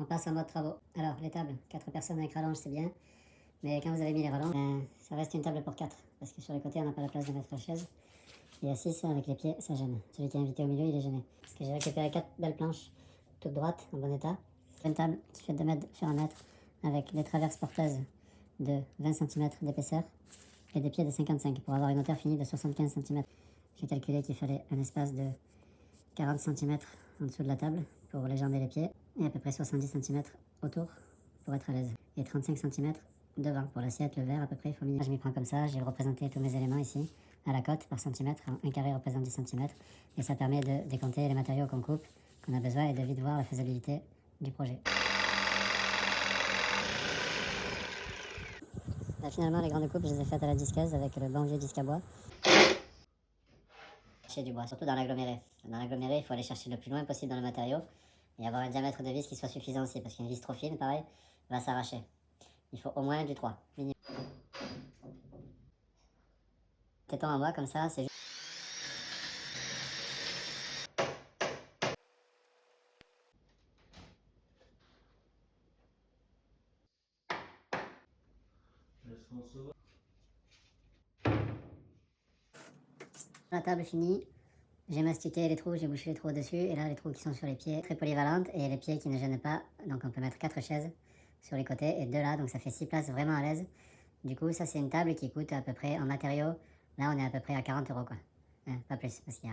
On passe en mode travaux. Alors, les tables, 4 personnes avec rallonge, c'est bien. Mais quand vous avez mis les rallonges, ça reste une table pour 4. Parce que sur les côtés, on n'a pas la place de mettre la chaise. Et à 6, avec les pieds, ça gêne. Celui qui est invité au milieu, il est gêné. Parce que j'ai récupéré 4 belles planches, toutes droites, en bon état. Une table qui fait 2 mètres sur 1 mètre, avec des traverses porteuses de 20 cm d'épaisseur et des pieds de 55 pour avoir une hauteur finie de 75 cm. J'ai calculé qu'il fallait un espace de 40 cm en dessous de la table pour les jambes et les pieds, et à peu près 70 cm autour pour être à l'aise. Et 35 cm devant pour l'assiette, le verre à peu près, il faut minimum. Je m'y prends comme ça, j'ai représenté tous mes éléments ici, à la cote par centimètre, un carré représente 10 cm, et ça permet de décompter les matériaux qu'on coupe, qu'on a besoin, et de vite voir la faisabilité du projet. Là, finalement, les grandes coupes, je les ai faites à la disqueuse avec le bon vieux disque à bois. Chercher du bois, surtout dans l'aggloméré. Dans l'aggloméré, il faut aller chercher le plus loin possible dans le matériau et avoir un diamètre de vis qui soit suffisant aussi, parce qu'une vis trop fine, pareil, va s'arracher. Il faut au moins du 3, minimum. Téton en bois comme ça, c'est juste... La table finie, j'ai mastiqué les trous, j'ai bouché les trous au-dessus, et là les trous qui sont sur les pieds, très polyvalentes, et les pieds qui ne gênent pas, donc on peut mettre 4 chaises sur les côtés, et 2 là, donc ça fait 6 places vraiment à l'aise. Du coup, ça c'est une table qui coûte à peu près, en matériaux, là on est à peu près à 40 € quoi, pas plus, parce qu'il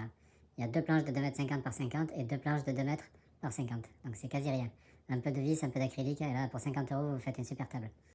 y a 2 planches de 2,50 m par 50 et 2 planches de 2 mètres par 50, donc c'est quasi rien. Un peu de vis, un peu d'acrylique, et là pour 50 € vous faites une super table.